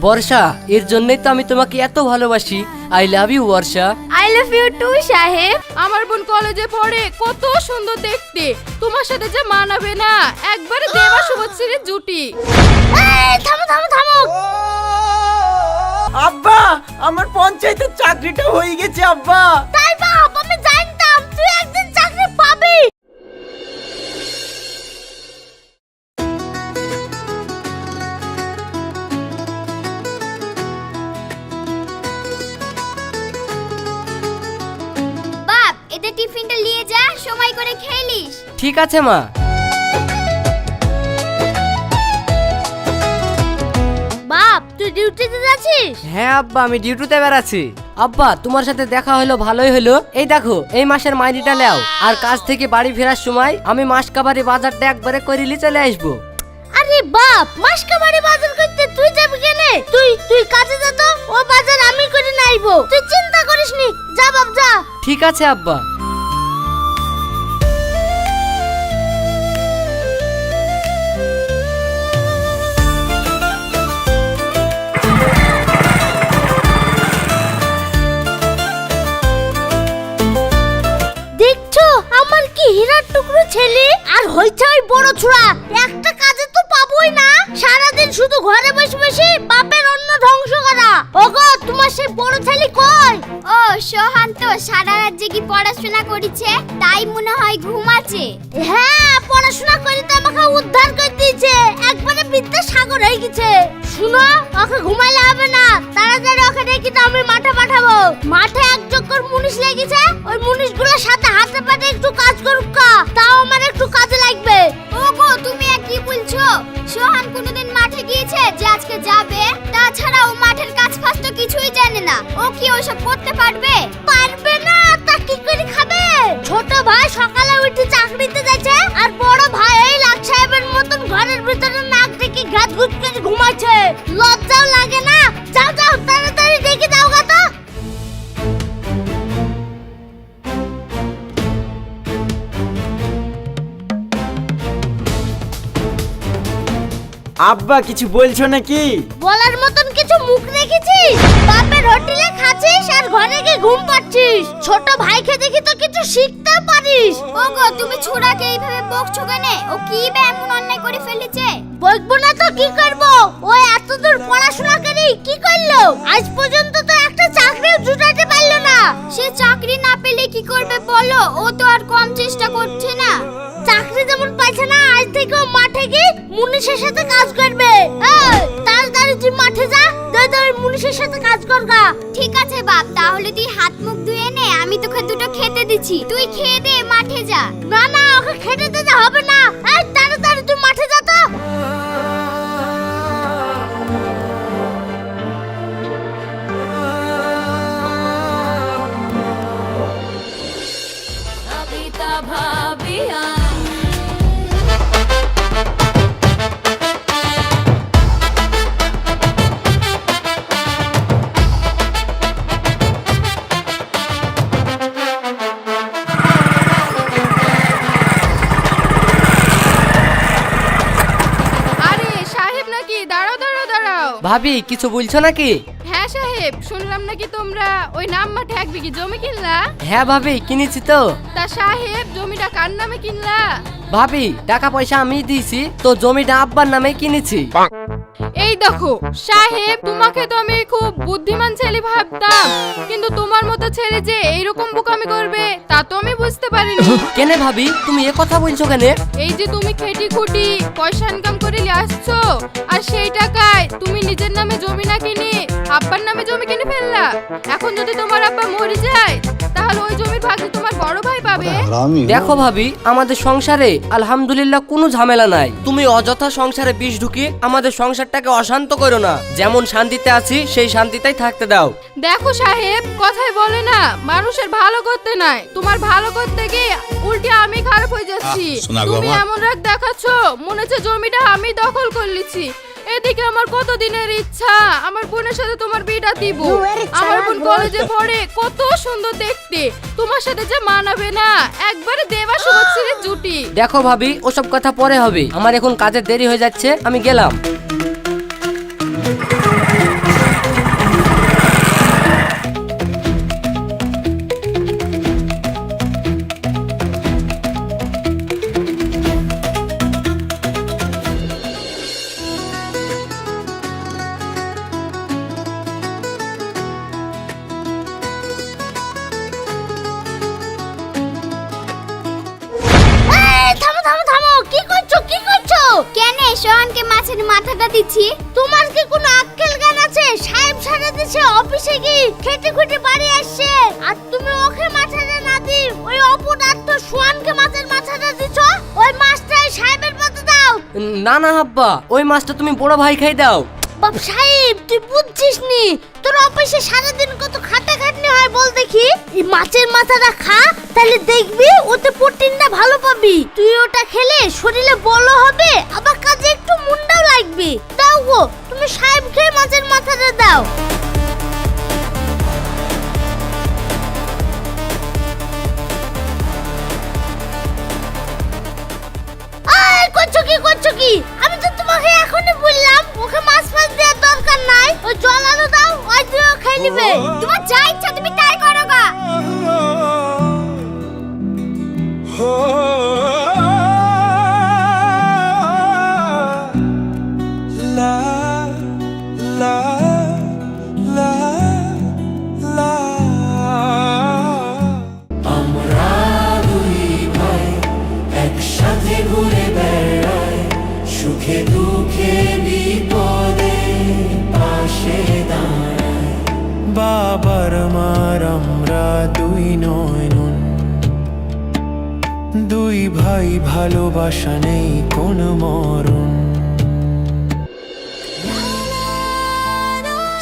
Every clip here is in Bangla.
বর্ষা, এর জন্যই তো আমি তোমাকে এত ভালোবাসি। I love you Barsha. I love you too Saheb. আমার বোন কলেজে পড়ে, কত সুন্দর দেখতে, তোমার সাথে যে মানাবে না, একবারে দেবা শুভশ্রীর জুটি। থামো থামো থামো। আব্বা, আমার পঞ্চায়েতের চাকরিটা হয়ে গেছে আব্বা। তাই বাপ, আমি জানতাম তুই একদিন চাকরি পাবি। বাপ, এদের টিফিনটা নিয়ে যা, সময় করে খেলিস। ঠিক আছে মা। বাপ, তুই ডিউটিতে যাচ্ছিস? হ্যাঁ আব্বা, আমি ডিউটিতে বেড়াচ্ছি। আব্বা, তোমার সাথে দেখা হলো, ভালোই হলো। এই দেখো, এই মাসের মাইনেটা নাও, আর কাজ থেকে বাড়ি ফেরার সময় আমি মাসকাবারি বাজারটা একবারে করিলি চলে আসবো। আরে বাপ, মাসকাবারি বাজার করতে তুই যাবি কেন? তুই কাজে যা তো, ও বাজার আমি করে নাইবো, তুই চিন্তা করিস নি। যা বাপ যা। ঠিক আছে আব্বা। দেখছো আমার কি হীরার টুকরো ছেলে, আর হইছে ওই বড় ছুড়া। একটা কাজে তো পাবোই না, সারাদিন শুধু ঘরে বসে বসে বাপের অন্ন ধ্বংস করা। ওগো, তোমার সেই বড় ছেলে কই? ও সোহান তো সারা রাত জেগে পড়াশোনা করেছে, তাই মনে হয় ঘুমাচ্ছে। হ্যাঁ, পড়াশোনা করে তো আমাকে উদ্ধার করে দিয়েছে, একবারে বিদ্যা সাগর হয়ে গেছে। শুনো, ওকে ঘুমাইলে হবে না, তাড়াতাড়ি ওকে ডেকে তো আমি মাঠে পাঠাবো। মাঠে এক চক্কর মুনিশ লেগেছে, ওই মুনিশগুলোর সাথে হাতে পাতে একটু কাজ করুক, তাও আমার একটু কাজে লাগবে। ওগো, তুমি আর কি বলছো? সোহান কোনোদিন মাঠে গিয়েছে যে আজকে যাবে? তাছাড়া ও মাঠের কাজ ফাজ তো কিছুই জানে না, ও কি ওসব করতে পারবে? পারবে না তা কি করে খাবে? ছোট ভাই সকালে উঠে চাকরিতে যাচ্ছে, আর বড় ভাই এই লাট সাহেবের মতন ঘরের ভিতরে নাক ডেকে ঘাত ঘুট করে ঘুমাচ্ছে। লজ্জাও লাগে না? যাও যাও, তাড়াতাড়ি ডেকে দাও গা তো। আব্বা, কিছু বলছো নাকি? বলার মতন কিছু মুখ রেখেছিস? বাপের হোটেলে খাচ্ছিস আর ঘরে গিয়ে ঘুম পাচ্ছিস। ছোট ভাইকে দেখি তো কিছু শিখতে পারিস। ওগো, তুমি ছোড়াকে এইভাবে বকছো কেন? ও কি বা এমন অন্যায় করে ফেলেছে? বলবো না তো কি করব? ও এতদূর পড়াশোনা করে কি করলো? আজ পর্যন্ত তো একটা চাকরিও জুটাতে পারলো না। সে চাকরি না পেলে কি করবে বলো? ও তো আর কম চেষ্টা করছে না। চাকরি যেমন পাইছে না, আজ থেকে ও মাঠে গিয়ে মুনিশের সাথে কাজ করবে। এই, তাড়াতাড়ি তুই মাঠে যা, ওই মুনিশের সাথে কাজ করগা। ঠিক আছে বাপ, তাহলে তুই হাত মুখ ধুয়ে নে, আমি তোকে দুটো খেতে দিচ্ছি, তুই খেয়ে দে, মাঠে যা। না না, ওকে খেতে দিতে হবে না। এই, তাড়াতাড়ি তুই মাঠে যা তো। আরে সাহেব নাকি? দাঁড়াও দাঁড়াও দাঁড়াও। ভাবি, কিছু বলছো নাকি? হ্যাঁ সাহেব, শুনলাম নাকি তোমরা ওই নাম মাঠে 1 বিঘি জমি কিনলা? হ্যাঁ ভাবি, কিনেছি তো। তা সাহেব, জমিটা কার নামে কিনলা? ভাবি, টাকা পয়সা আমি দিয়েছি তো, জমিটা আব্বার নামে কিনেছি। এই দেখো সাহেব, তোমাকে তো আমি খুব বুদ্ধিমান ছেলে ভাবতাম, কিন্তু তোমার মতো ছেলে যে এইরকম বোকামি করবে তা তো আমি বুঝতে পারিনি। কেনে ভাবি, তুমি এ কথা বলছো কেন? এই যে তুমি খেটি খুটি পয়সা ইনকাম করে নিয়ে আসছো, আর সেই টাকায় তুমি নিজের নামে জমি না কিনে আব্বার নামে জমি কিনে ফেললা। এখন যদি তোমার আব্বা মরে যায়, তাহলে ওই জমির ভাগ তোমার বড় ভাই পাবে। দেখো ভাবি, আমাদের সংসারে আলহামদুলিল্লাহ কোনো ঝামেলা নাই। তুমি অযথা সংসারে বিষ ঢুকিয়ে আমাদের সংসারটাকে অশান্ত করো না। যেমন শান্তিতে আছি সেই শান্তিতেই থাকতে দাও। দেখো সাহেব, কথাই বলে না মানুষের ভালো করতে নাই, তোমার ভালো করতে গিয়ে উল্টে আমি খারাপ হয়ে যাচ্ছি। তুমি এমন রাগ দেখাচ্ছ, মনে হচ্ছে জমিটা আমি দখল করলিছি। এদিকে আমার কত দিনের ইচ্ছা আমার বোনের সাথে তোমার বিয়েটা দিব। আমার বোন কলেজে পড়ে, কত সুন্দর দেখতে, তোমার সাথে যে মানাবে না, একবারে দেবা শুভশ্রীর জুটি। দেখো ভাবি, ওসব কথা পরে হবে, আমার এখন কাজের দেরি হয়ে যাচ্ছে, আমি গেলাম। কেন সোহানকে মাছের মাথাটা দিচ্ছি? তোমার কি কোনো আক্কেল জ্ঞান আছে? সাহেব সারা দিছে অফিসে কি খেটে খুঁটে বাড়ি আসছে, আর তুমি ওকে মাথাটা না দি ওই অপদার্থ সোহানকে মাছের মাথাটা দিছ। ওই মাছটাই সাহেবের পথে দাও। না না আব্বা, ওই মাছটা তুমি বড় ভাই খাই দাও। বাপ সাহেব তুই বুঝছিস নি, তোর অফিসে সারাদিন কত খাটাখাটনি হয় বল দেখি। এই মাছের মাথাটা খা, তাহলে দেখবি ওতে প্রোটিনটা ভালো পাবি। তুই ওটা খেলে শরীরে বলও হবে, আবার কাজে একটু মুন্ডাও লাগবে। দাও গো, তুমি সাহেবকে মাছের মাথাটা দাও। আয় করছো কি? আমি তো তোমাকে এখনই বললাম ওকে মাছ দেওয়ার দরকার নাই। ওই জল আলো দাও, ওই দিয়েও খেয়ে নিবে। তোমার যা ইচ্ছা তুমি তাই করো গা। একসাথে ঘুরে বেড়াই, সুখে দুঃখে বিপদে পাশে দাঁড়াই। বাবার মার আমরা দুই নয়ন, দুই ভাই ভালোবাসা নেই কোনো মরণ।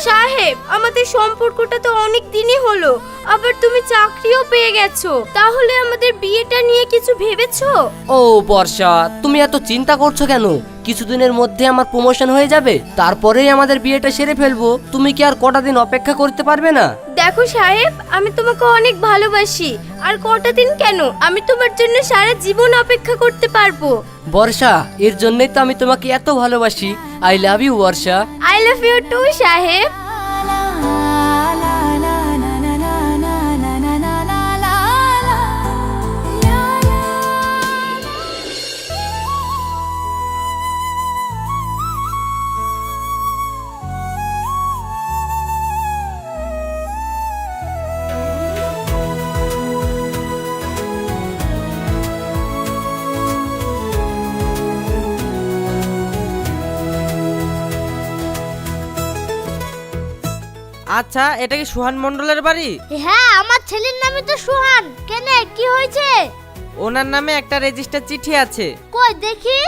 সাহেব, আমাদের সম্পর্কটা তো অনেক দিনই হলো, আবার তুমি চাকরিও পেয়ে গেছো, তাহলে আমাদের বিয়েটা নিয়ে কিছু ভেবেছো? ও বর্ষা, তুমি এত চিন্তা করছো কেন? কিছুদিনের মধ্যে আমার প্রমোশন হয়ে যাবে, তারপরেই আমাদের বিয়েটা সেরে ফেলবো। তুমি কি আর কটা দিন অপেক্ষা করতে পারবে না? দেখো সাহেব, আমি তোমাকে অনেক ভালোবাসি, আর কটা দিন কেন, আমি তোমার জন্য সারা জীবন অপেক্ষা করতে পারবো। বর্ষা, এর জন্যই তো আমি তোমাকে এত ভালোবাসি। I love you Barsha. I love you too Saheb. আচ্ছা, এটা কি সুহান মণ্ডলের বাড়ি? হ্যাঁ, আমার ছেলের নামই তো সুহান। কেন, কি হয়েছে? ওনার নামে একটা রেজিস্টার চিঠি আছে। কই দেখি।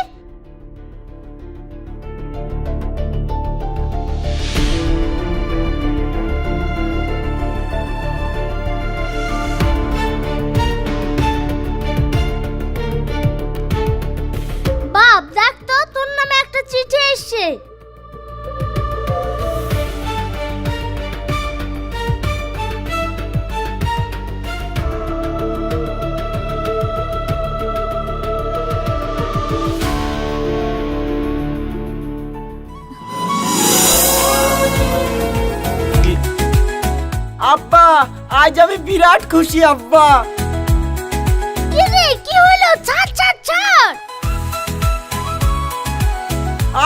বাপ দেখ তো, তোর নামে একটা চিঠি এসেছে। আব্বা, আজ আমি বিরাট খুশি আব্বা। কি রে, কি হলো? ছাড় ছাড় ছাড়।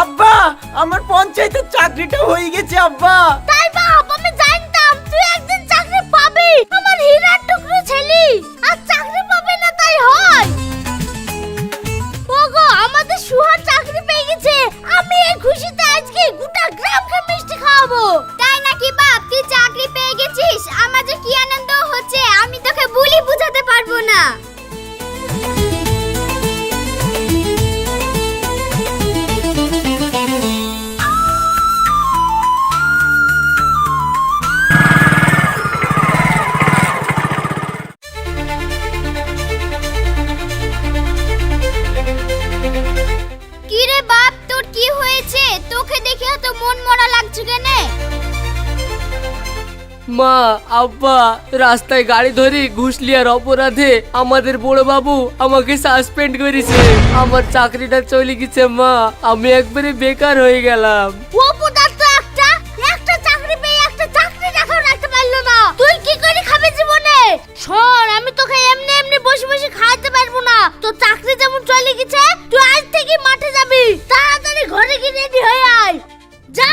আব্বা, আমার পঞ্চায়েতের চাকরিটা হয়ে গেছে আব্বা। তাই বাপ, আমি জানতাম তুই একদিন চাকরি পাবি। আমার হীরার টুকরো ছেলে আর চাকরি পাবে না তাই হয়? ওগো, আমাদের সুহান চাকরি পেয়ে গেছে। আমি এই খুশিতে আজকে গোটা গ্রামকে মিষ্টি খাওয়াবো। তাই নাকি বাপ? তুই চাকরি পেয়ে গেছিস, আমার যে কি আনন্দ হচ্ছে আমি তোকে বলি বোঝাতে পারবো না। কি রে বাপ, তোর কি হয়েছে? তোকে দেখে এত মন মরা লাগছে কেন? মা, আব্বা, রাস্তায় গাড়ি ধরে ঘুষ লিয়ার অপরাধে আমাদের বড় বাবু আমাকে সাসপেন্ড করেছে। আমার চাকরিটা চলে গেছে মা, আমি একবারে বেকার হয়ে গেলাম। ও পদার্থ একটা একটা চাকরি পেয়ে একটা চাকরি রাখতে পারলো না। তুই কি করে খাবি জীবনে? শোন, আমি তোকে এমনি এমনি বসে বসে খাওয়াতে পারবো না। তোর চাকরি যেমন চলে গেছে, তুই আজ থেকে মাঠে যাবি। তাড়াতাড়ি ঘরে গিয়ে রেডি হয়ে আয়। যা।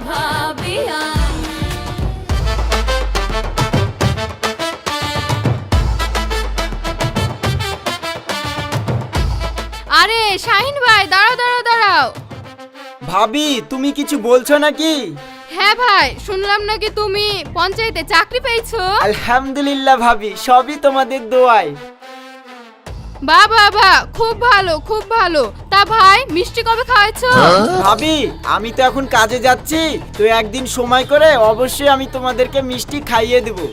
ভাবিয়া আরে শাহিন ভাই, দাঁড়াও দাঁড়াও দাঁড়াও। ভাবি তুমি কিছু বলছো নাকি? হ্যাঁ ভাই, শুনলাম নাকি তুমি পঞ্চায়েতে চাকরি পেয়েছো। আলহামদুলিল্লাহ ভাবি, সবই তোমাদের দোয়ায়। বাহ বাহ বাহ, খুব ভালো খুব ভালো। তা ভাই মিষ্টি কবে খাওয়াইছো? ভাবি আমি তো এখন কাজে যাচ্ছি, তো একদিন সময় করে অবশ্যই আমি তোমাদেরকে মিষ্টি খাইয়ে দেবো।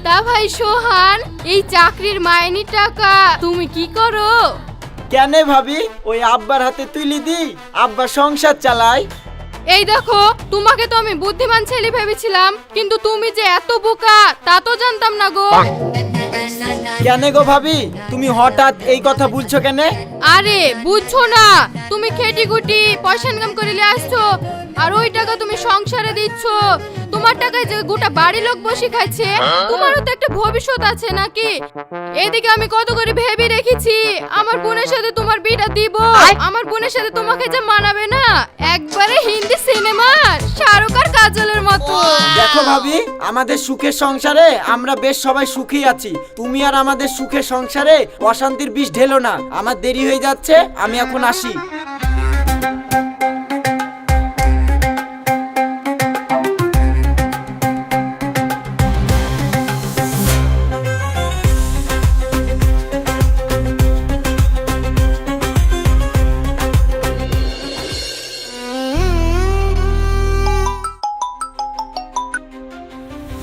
তা ভাই সোহান, এই চাকরির মাইনে টাকা তুমি কি করো? কেন ভাবি, ওই আব্বার হাতে তুলি দি, আব্বা সংসার চালায়। এই দেখো, তোমাকে তো আমি বুদ্ধিমান ছেলে ভেবেছিলাম, কিন্তু তুমি যে এত বোকা তা তো জানতাম না গো। কেন গো ভাবি, তুমি হঠাৎ এই কথা বলছো কেন? আরে বুঝছো না, তুমি খেটি খুটি পয়সা ইনকাম করে নিয়ে আসছো, আর ওই টাকা তুমি সংসারে দিচ্ছ। তোমার টাকায় যে গোটা বাড়ি লোক বসে খাচ্ছে, তোমারও তো একটা ভবিষ্যৎ আছে নাকি? এদিকে আমি কত করে ভেবে রেখেছি আমার বোনের সাথে তোমার বিয়েটা দিব। আমার বোনের সাথে তোমাকে যে মানাবে না, একবারে হিন্দি সিনেমার শাহরুখ আর কাজলের মতো। দেখো ভাবি, আমাদের সুখের সংসারে আমরা বেশ সবাই সুখী আছি। তুমি আর আমাদের সুখের সংসারে অশান্তির বিষ ঢেলো না। আমার দেরি হয়ে যাচ্ছে, আমি এখন আসি।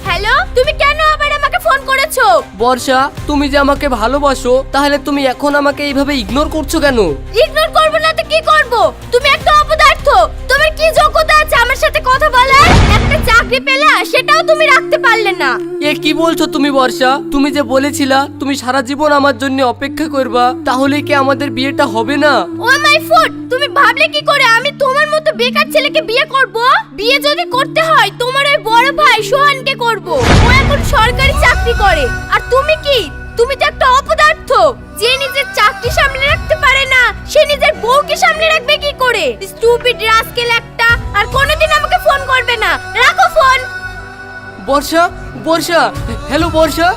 হ্যালো, তুমি কেন আবার আমাকে ফোন করেছো? বর্ষা, তুমি যে আমাকে ভালোবাসো, তাহলে তুমি এখন আমাকে এইভাবে ইগনোর করছো কেন? ইগনোর করব না তো কি করব? তুমি একটা অপদার্থ। তোমার কি যোগ্যতা আছে আমার সাথে কথা বলার? একটা চাকরি পেলা, সেটাও তুমি রাখতে পারলে না। এ কি বলছো তুমি বর্ষা? তুমি যে বলেছিলা তুমি সারা জীবন আমার জন্য অপেক্ষা করবা, তাহলে কি আমাদের বিয়েটা হবে না? ও মাই ফুড, তুমি ভাবলে কি করে আমি তোমার মতো বেকার ছেলেকে বিয়ে করব? বিয়ে যদি করতে হয় তোমার ওই বড় ভাই সোহানকে করব। ও এখন সরকারি চাকরি করে। আর তুমি কি? তুমি তো একটা অপদার্থ। যে নিজের চাকরি সামলে রাখতে পারে না, সে নিজের বউকে সামলে রাখবে কি করে? স্টুপিড রাস্কেল একটা। আর কোনোদিন আমাকে ফোন করবে না। রাখো ফোন। বর্ষা, বর্ষা, হ্যালো বর্ষা।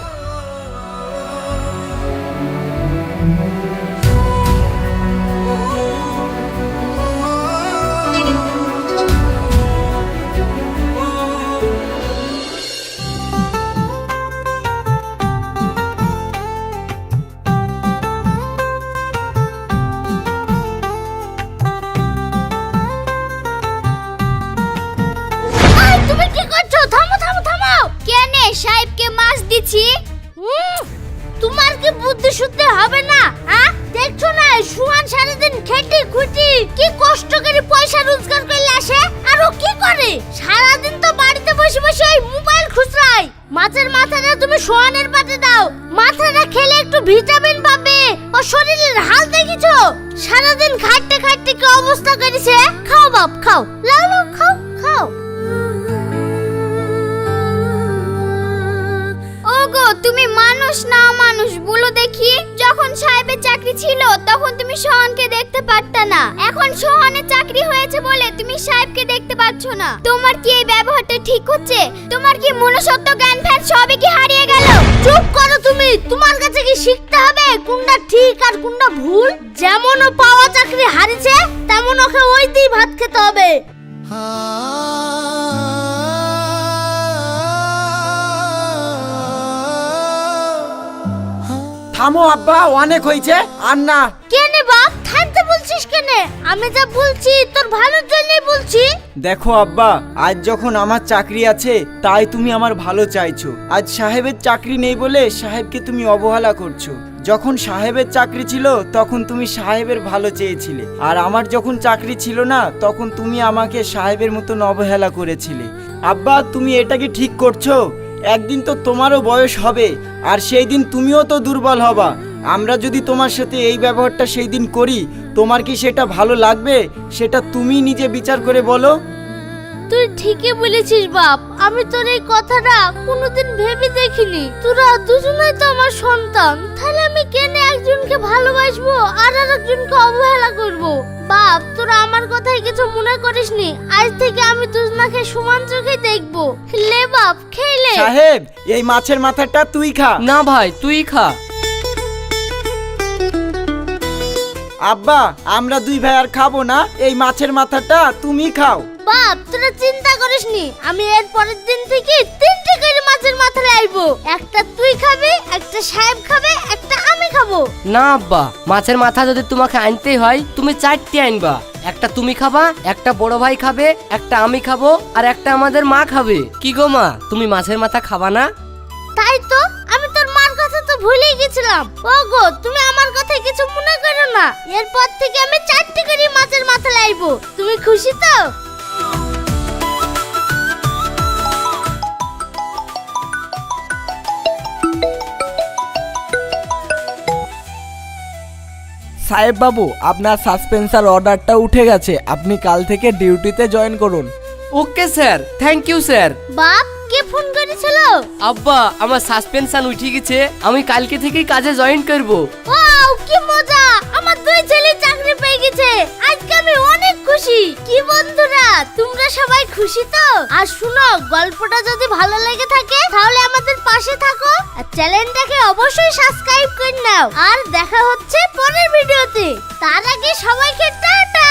এই, তুমি কি করছো? থামো থামো থামো। কেনে সাহেবকে মাছ দিছি। তোমার কি বুদ্ধি শুদ্ধি হবে না? হ্যাঁ, দেখছো না সুহান সারাদিন খেটে খুঁটি কি কষ্ট করে পয়সা রোজগার করে আসে, আর ও কি করে? সারাদিন তো বাড়িতে বসে বসে ওই মোবাইল খুচরায়। মাছের মাথাটা তুমি সোহানের পাতে দাও, মাথাটা খেলে একটু ভিটামিন পাবে। ও শরীরের হাল দেখিছো? সারাদিন খাটতে খাটতে কি অবস্থা করেছে। খাও বাপ খাও, লাও লাও খাও খাও। ওগো, তুমি মানুষ না মানুষ বলো দেখি? যখন সাহেবের চাকরি ছিল তখন তুমি সোহানকে দেখতে পারতা না, এখন সোহানের চাকরি হয়েছে বলে তুমি সাহেবকে দেখতে পাচ্ছ না। তোমার কি এই ব্যবহারটা ঠিক হচ্ছে? তোমার কি মনুষ্যত্ব জ্ঞান ফ্যান সবই কি হারিয়ে গেল? চুপ করো তুমি। তোমার কাছে কি শিখতে হবে কোনটা ঠিক আর কোনটা ভুল? যেমন ও পাওয়া চাকরি হারিয়েছে, তেমন ওকে ওই দিয়ে ভাত খেতে হবে। থামো আব্বা, অনেক হয়েছে, আর না। কেনে বাপ, থামতে বলছিস কেনে? আমি যা বলছি তোর ভালোর জন্যই বলছি। দেখো আব্বা, আজ যখন আমার চাকরি আছে তাই তুমি আমার ভালো চাইছো। আজ সাহেবের চাকরি নেই বলে সাহেবকে তুমি অবহেলা করছো। যখন সাহেবের চাকরি ছিল তখন তুমি সাহেবের ভালো চেয়েছিলে, আর আমার যখন চাকরি ছিল না তখন তুমি আমাকে সাহেবের মতন অবহেলা করেছিলে। আব্বা, তুমি এটা কি ঠিক করছো? একদিন তো তোমারও বয়স হবে, আর সেই দিন তুমিও তো দুর্বল হবা। আমরা যদি তোমার সাথে এই ব্যবহারটা সেই দিন করি, তোমার কি সেটা ভালো লাগবে? সেটা তুমি নিজে বিচার করে বলো। তুই ঠিকই বলেছিস বাপ। আমি তোর এই কথাটা কোনোদিন ভেবে দেখিনি। তোরা দুজনেই তো আমার সন্তান, তাহলে আমি কেন একজনকে ভালোবাসবো আর আরেকজনকে অবহেলা করব? বাপ, তোরা আমার কথাই কিছু মনে করিসনি। আজ থেকে আমি দুজনাকে সমান চোখে দেখবো। লে বাপ, খেলে। সাহেব, এই মাছের মাথাটা তুই খা। না ভাই, তুই খা। আব্বা আমরা দুই ভাই আর খাবো না, এই মাছের মাথাটা তুমি খাও। বাপ তোরা চিন্তা করিসনি, আমি এর পরের দিন থেকে 3টে করে মাছের মাথা আইবো। একটা তুই খাবি, একটা সাহেব খাবে, একটা আমি খাবো। না আব্বা, মাছের মাথা যদি তোমাকে আনতেই হয় তুমি 4টে আনবা। একটা তুমি খাবা, একটা বড় ভাই খাবে, একটা আমি খাবো, আর একটা আমাদের মা খাবে। কি গো মা, তুমি মাছের মাথা খাবা না? তাই তো, আমি তোর মার কথা তো ভুলেই গেছিলাম। ওগো তুমি আমার কথা কিছু মনে করো না, এরপর থেকে আমি 4টে করে মাছের মাথা লাইবো। তুমি খুশি তো? সাহেব বাবু, আপনার সাসপেন্সার অর্ডারটা উঠে গেছে, আপনি কাল থেকে ডিউটিতে জয়েন করুন। Okay sir, thank you sir. বাপ কে ফোন করেছিল? আব্বা, আমার সাসপেনশন উঠে গেছে, আমি কালকে থেকেই কাজে জয়েন করব। ওয়াও কি মজা, আমার দুই ছেলে চাকরি পেয়ে গেছে, আজকে আমি অনেক খুশি। কি বন্ধুরা তোমরা সবাই খুশি তো? আর শুনো, গল্পটা যদি ভালো লেগে থাকে তাহলে আমাদের পাশে থাকো আর চ্যানেলটাকে অবশ্যই সাবস্ক্রাইব করে নাও। আর দেখা হচ্ছে পরের ভিডিওতে, তার আগে সবাইকে টাটা।